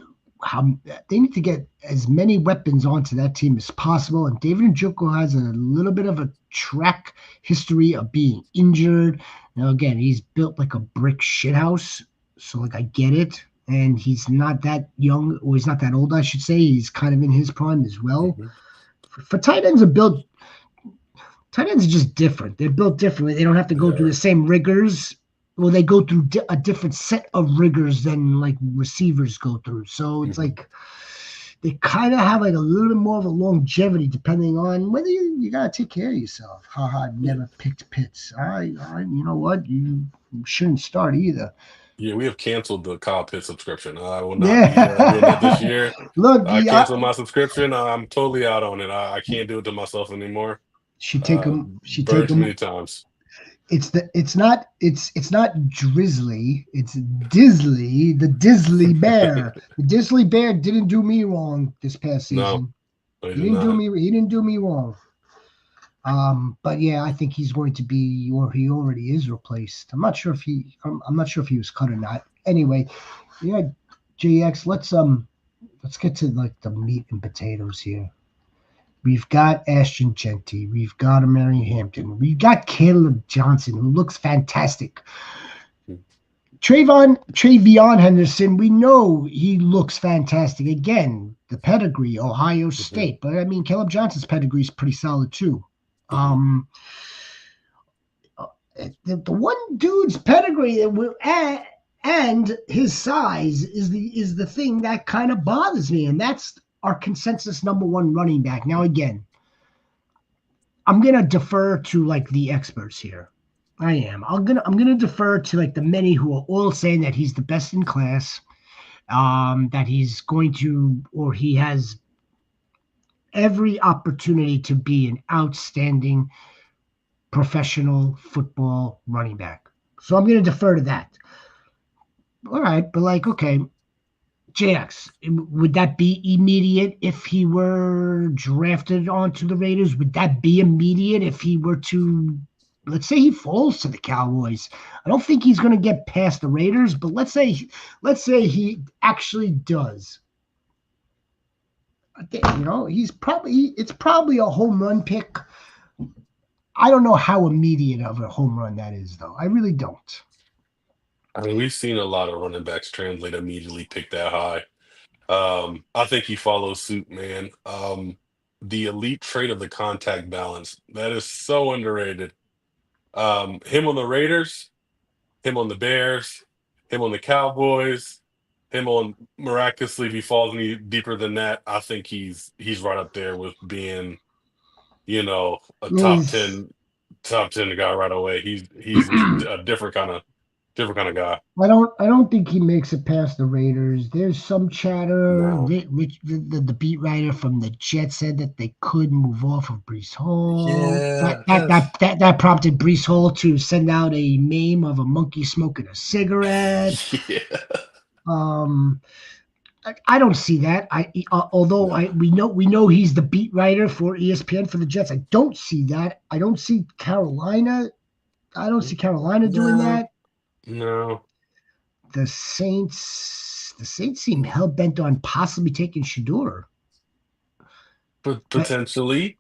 as many weapons onto that team as possible. And David Njoku has a little bit of a track history of being injured. Now, again, he's built like a brick shithouse, so like I get it. And he's not that young, or he's not that old, I should say. He's kind of in his prime as well. Hmm. For tight ends are just different. They're built differently. They don't have to go through Yeah. the same rigors. Well, they go through a different set of rigors than like receivers go through. So it's Hmm. like they kind of have like a little bit more of a longevity depending on whether you gotta take care of yourself. Haha, Yeah. never picked Pitts. You know what? You shouldn't start either. Yeah, we have canceled the Kyle Pitts subscription. I will not be doing that this Yeah. year. Look, I canceled my subscription. I'm totally out on it. I can't do it to myself anymore. she take him. She take Burned too him. many times. It's not Drizzly, it's Disley, the Disley Bear. The Disley Bear didn't do me wrong this past No, season. I He did didn't do not. me he didn't do me wrong. But yeah, I think he's going to be, or he already is replaced. I'm not sure if he was cut or not. Anyway, yeah, JX, let's get to like the meat and potatoes here. We've got Ashton Genty. We've got Mary Hampton. We've got Caleb Johnson, who looks fantastic. Travion Henderson, we know he looks fantastic. Again, the pedigree, Ohio Hmm. State. But I mean, Caleb Johnson's pedigree is pretty solid too. Hmm. Um, the one dude's pedigree and his size is the thing that kind of bothers me, and that's our consensus number one running back. Now, again, I'm gonna defer to like the experts here. I am. I'm gonna defer to like the many who are all saying that he's the best in class, that he's going to, or he has every opportunity to be an outstanding professional football running back. So I'm gonna defer to that. All right, but like, okay, JX, would that be immediate if he were drafted onto the Raiders? Would that be immediate if he were to, let's say he falls to the Cowboys? I don't think he's going to get past the Raiders, but let's say he actually does. It's probably a home run pick. I don't know how immediate of a home run that is, though. I really don't. I mean, we've seen a lot of running backs translate immediately, pick that high. I think he follows suit, man. The elite trait of the contact balance, that is so underrated. Him on the Raiders, him on the Bears, him on the Cowboys. him on miraculously, if he falls any deeper than that, I think he's right up there with being, a Is top 10 guy right away. He's a different kind of guy. I don't think he makes it past the Raiders. There's some chatter. No. Which the beat writer from the Jets said that they could move off of Brees Hall. That Yeah, that that that, that prompted Brees Hall to send out a meme of a monkey smoking a cigarette. yeah. Um, I don't see that. Although No. we know he's the beat writer for ESPN for the Jets. I don't see that. I don't see Carolina. I don't see Carolina doing No. that. No. The Saints seem hell bent on possibly taking Shador. But But potentially,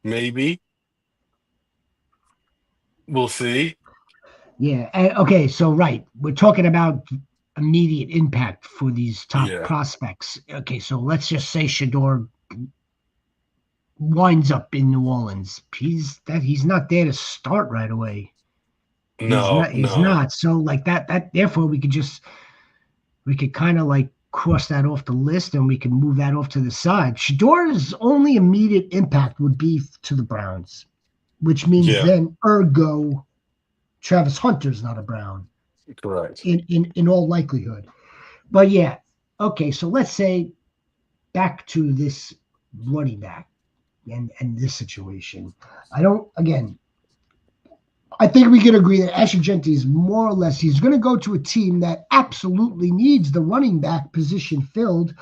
maybe. We'll see. yeah, okay. So right, we're talking about immediate impact for these top Yeah. prospects. Okay, so let's just say Shador winds up in New Orleans. He's not there to start right away. He's No, not. He's no. not. So like that. Therefore we could kind of like cross that off the list and we can move that off to the side. Shador's only immediate impact would be to the Browns, which means Yeah, then ergo Travis Hunter's not a Brown correct. in all likelihood. But yeah, okay, so let's say back to this running back and this situation. I don't again I think we can agree that Asher Genty is more or less he's going to go to a team that absolutely needs the running back position filled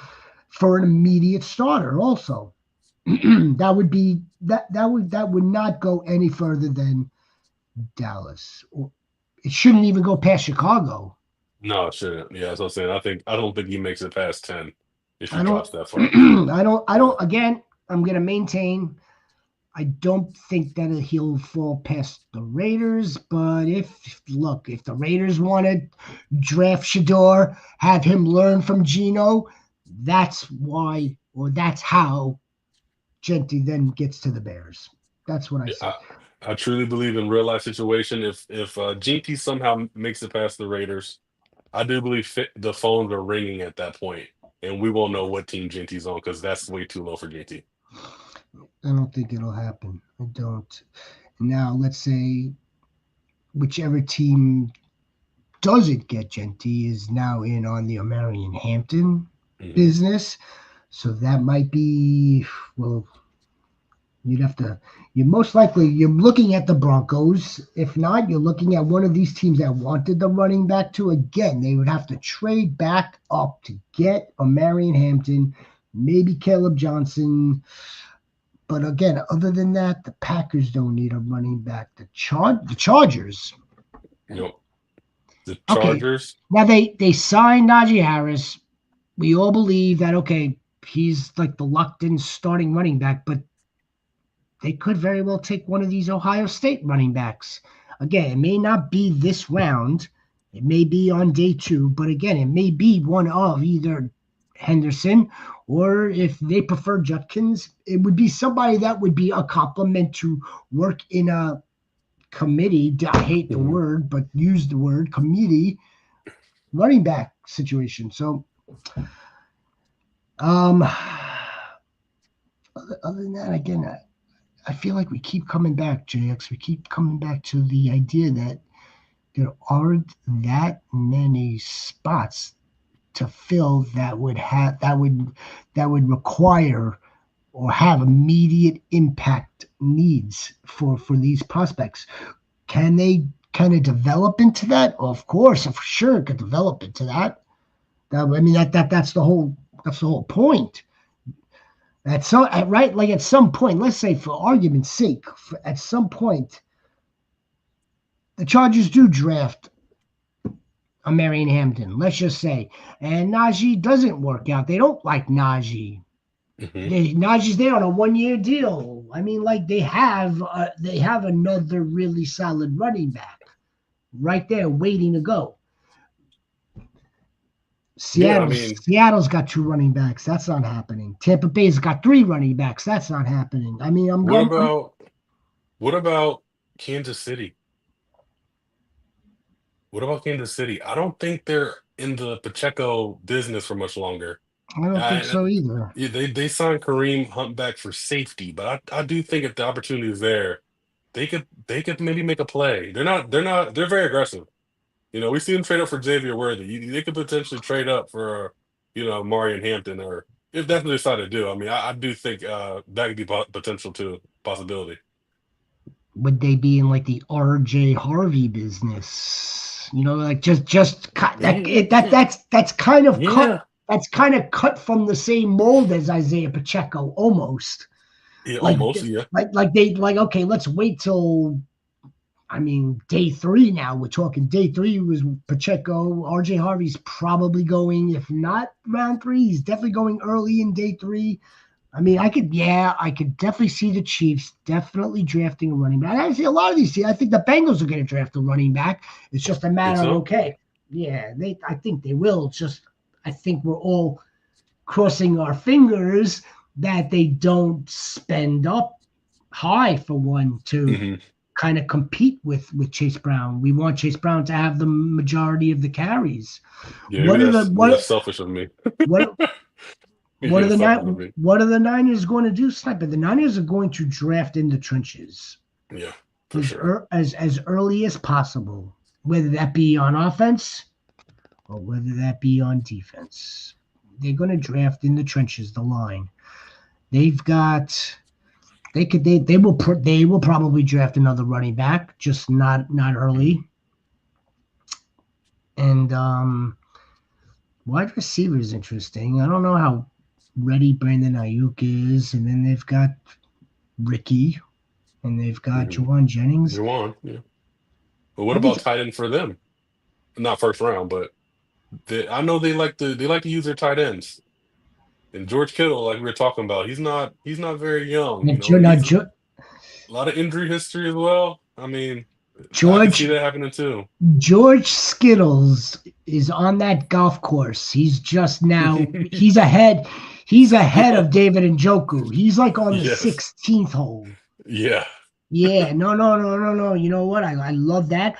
for an immediate starter also. That would not go any further than Dallas. It shouldn't even go past Chicago. No, it shouldn't. Yeah, that's what I'm saying. I don't think he makes it past 10 if he I don't drops that far. I don't Yeah. again, I'm going to maintain I don't think that he'll fall past the Raiders, but if the Raiders want to draft Shador, have him learn from Geno, that's why or that's how Genty then gets to the Bears. That's what I Yeah, see. I truly believe in real life situation. If GT somehow makes it past the Raiders, I do believe the phones are ringing at that point, and we won't know what team GT's on because that's way too low for GT. I don't think it'll happen. I don't. Now, let's say whichever team doesn't get Genty is now in on the Omarion Hampton Hmm. business. So that might be, well, you'd have to, you most likely, you're looking at the Broncos. If not, you're looking at one of these teams that wanted the running back to. Again, they would have to trade back up to get a Marion Hampton, maybe Caleb Johnson. But again, other than that, the Packers don't need a running back. The Chargers. You know, the Okay, Chargers. now they signed Najee Harris. We all believe that okay, he's like the locked in starting running back, but they could very well take one of these Ohio State running backs. Again, it may not be this round. It may be on day two, but again, it may be one of either Henderson or if they prefer Judkins, it would be somebody that would be a compliment to work in a committee. I hate the Mhm. word, but use the word committee running back situation. So, um, other than that, again, I feel like we keep coming back, JX. We keep coming back to the idea that there aren't that many spots to fill that would require or have immediate impact needs for these prospects. Can they kind of develop into that? Well, of course, for sure, it could develop into that. I mean, that's the whole point. At some point, let's say for argument's sake, at some point, the Chargers do draft a Marion Hampton, let's just say, and Najee doesn't work out. They don't like Najee. Hmm. Najee's there on a 1 year deal. I mean, like they have another really solid running back right there waiting to go. Yeah, I Seattle's mean, Seattle's got two running backs. That's not happening. Tampa Bay's got three running backs. That's not happening. I mean, I'm what going. about what about Kansas City? What about Kansas City? I don't think they're in the Pacheco business for much longer. I don't think I, so either. yeah, they signed Kareem Hunt back for safety, but I do think if the opportunity is there, they could maybe make a play. They're very aggressive. We see them trade up for Xavier Worthy. They could potentially trade up for Marion Hampton, or if that's what they decide to do. I mean, I do think that could be potential too, possibility. Would they be in like the RJ Harvey business? Like just that Yeah, that's kind of cut. yeah, That's kind of cut from the same mold as Isaiah Pacheco, almost. yeah, Like almost, yeah. okay, let's wait till day three now. We're talking day three was Pacheco. RJ Harvey's probably going, if not round three, he's definitely going early in day three. I could definitely see the Chiefs definitely drafting a running back. I see a lot of these teams. I think the Bengals are going to draft a running back. It's just a Think matter of, so? okay, yeah, I think they will. It's just, I think we're all crossing our fingers that they don't spend up high for one to Hmm. kind of compete with Chase Brown. We want Chase Brown to have the majority of the carries. Yeah, maybe What are the that's selfish of me. what Maybe that's selfish of me. what are the Niners going to do, Sniper? The Niners are going to draft in the trenches Yeah, for sure. as early as possible, whether that be on offense or whether that be on defense. They're going to draft in the trenches, the line. They've got they will probably draft another running back, just not early. And wide receiver is interesting. I don't know how ready Brandon Ayuk is, and then they've got Ricky, and they've got Hmm. Jawan Jennings. Juwan, yeah. But what I think about tight end for them? Not first round, but I know they like to use their tight ends. And George Kittle, like we were talking about, he's not very young. now, He's a lot of injury history as well. I mean, I could see George that happening too. George Skittles is on that golf course. He's just now He's ahead of David Njoku. He's like on the Yes. 16th hole. Yeah. Yeah, no, no, no, no, no. You know what? I love that.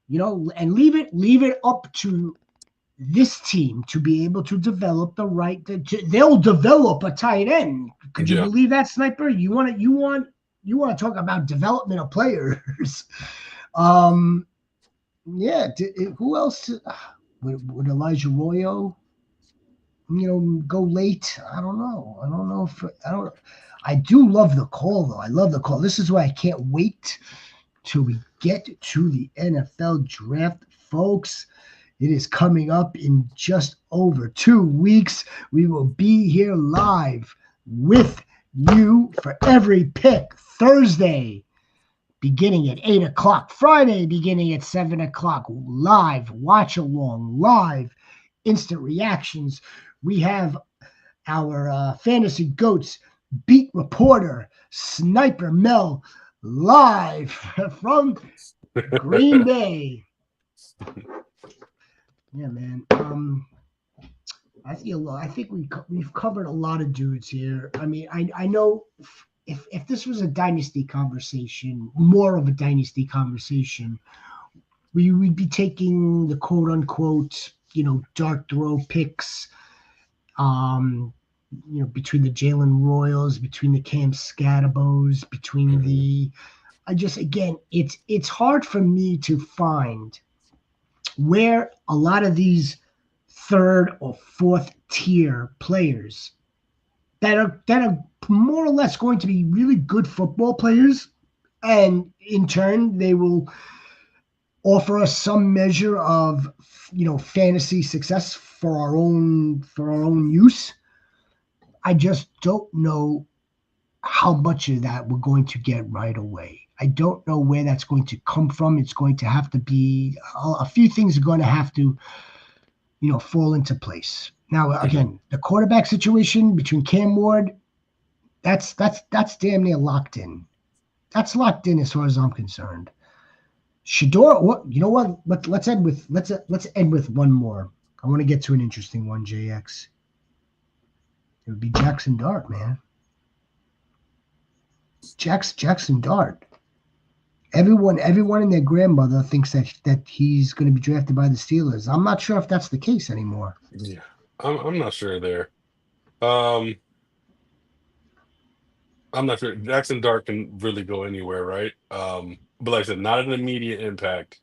And leave it up to this team to be able to develop the right. They'll develop a tight end. Could you Yeah. believe that, Sniper? You want to talk about development of players? um, yeah. Who else? Would Elijah Royo, go late? I don't know. I don't know if I don't. I do love the call though. I love the call. This is why I can't wait till we get to the NFL draft, folks. It is coming up in just over 2 weeks. We will be here live with you for every pick. Thursday, beginning at 8 o'clock. Friday, beginning at 7 o'clock. Live, watch along, live, instant reactions. We have our Fantasy Goats beat reporter, Sniper Mel, live from Green Bay. Yeah, man. I think we've covered a lot of dudes here. I know if this was a dynasty conversation, more of a dynasty conversation, we would be taking the quote unquote, dark throw picks, between the Jalen Royals, between the Cam Scatterbows, between Mhm. the I just again, it's hard for me to find where a lot of these third or fourth tier players that are more or less going to be really good football players, and in turn they will offer us some measure of fantasy success for our own use. I just don't know how much of that we're going to get right away. I don't know where that's going to come from. It's going to have to be a few things are going to have to fall into place. Now, Mhm. again, the quarterback situation between Cam Ward, that's damn near locked in. That's locked in as far as I'm concerned. Shador, what you know what? Let's end with one more. I want to get to an interesting one, JX. It would be Jackson Dart, man. Jackson Dart. Everyone and their grandmother thinks that he's going to be drafted by the Steelers. I'm not sure if that's the case anymore. Yeah, I'm not sure there. Um, I'm not sure. Jackson Dart can really go anywhere, right? But like I said, not an immediate impact.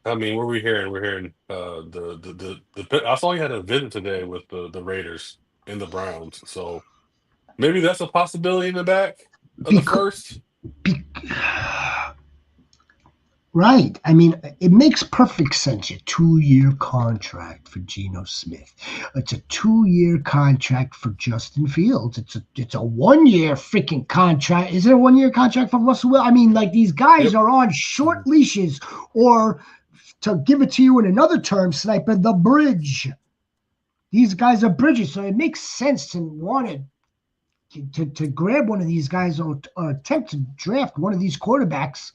I mean, what are we hearing? We're hearing I saw you had a visit today with the Raiders and the Browns. So maybe that's a possibility in the back of the Because, first. right. I mean, it makes perfect sense. A 2-year contract for Geno Smith. It's a 2-year contract for Justin Fields. It's a 1-year freaking contract. Is there a 1-year contract for Russell Wilson? I mean, like these guys Yep. are on short leashes, or to give it to you in another term, Sniper, the bridge. These guys are bridges, so it makes sense to want to grab one of these guys, or attempt to draft one of these quarterbacks.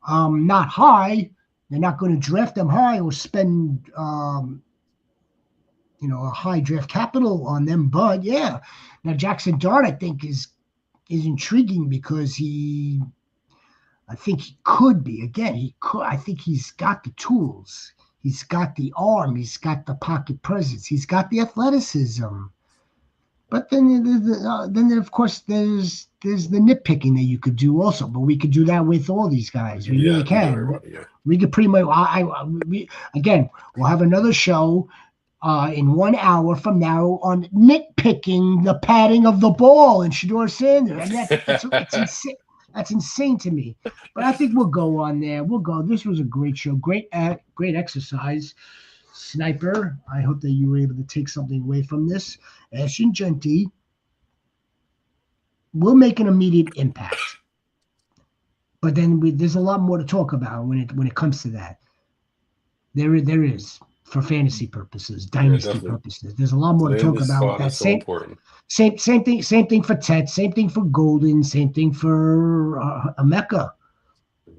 Not high. They're not going to draft them high or spend a high draft capital on them. But yeah, now Jackson Dart, I think, is intriguing because I think he could be. Again, he could. I think he's got the tools. He's got the arm. He's got the pocket presence. He's got the athleticism. But then of course there's the nitpicking that you could do also. But we could do that with all these guys. We really Yeah, with can. everybody. Yeah. We could pretty much. Again, we'll have another show in 1 hour from now on nitpicking the padding of the ball in Shedeur Sanders. I mean, it's insane. That's insane to me. But I think we'll go on there. We'll go. This was a great show. Great exercise. Sniper, I hope that you were able to take something away from this. Ash and Genty will make an immediate impact. But then there's a lot more to talk about when it comes to that. There is, for fantasy purposes, dynasty purposes. There's a lot more to talk about with that. So important. Same thing for Tet. Same thing for Golden. Same thing for Emeka.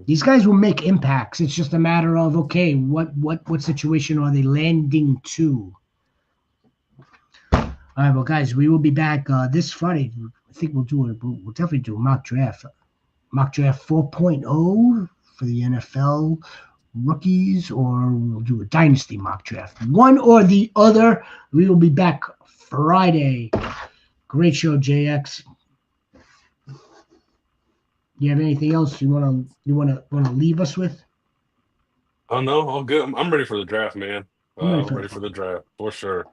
These guys will make impacts. It's just a matter of, okay, what situation are they landing to? All right, well, guys, we will be back this Friday. I think we'll definitely do a mock draft 4.0 for the NFL rookies, or we'll do a dynasty mock draft. One or the other. We will be back Friday. Great show, JX. You have anything else you want to leave us with? Oh no, all good. I'm ready for the draft, man. I'm ready for the draft for sure.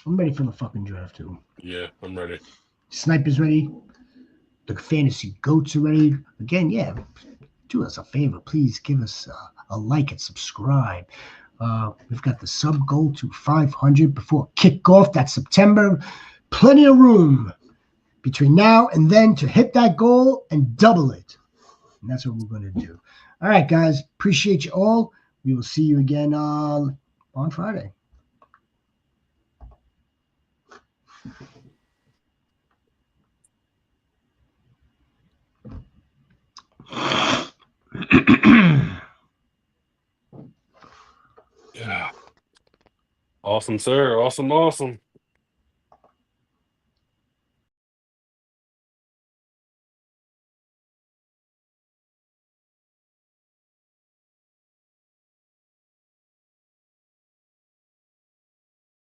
I'm ready for the fucking draft too. Yeah, I'm ready. Sniper's ready. The fantasy goats are ready. Again, yeah. Do us a favor, please give us a like and subscribe. We've got the sub goal to 500 before kickoff. That's September. Plenty of room between now and then to hit that goal and double it. And that's what we're going to do. All right, guys. Appreciate you all. We will see you again on Friday. Yeah. Awesome, sir. Awesome.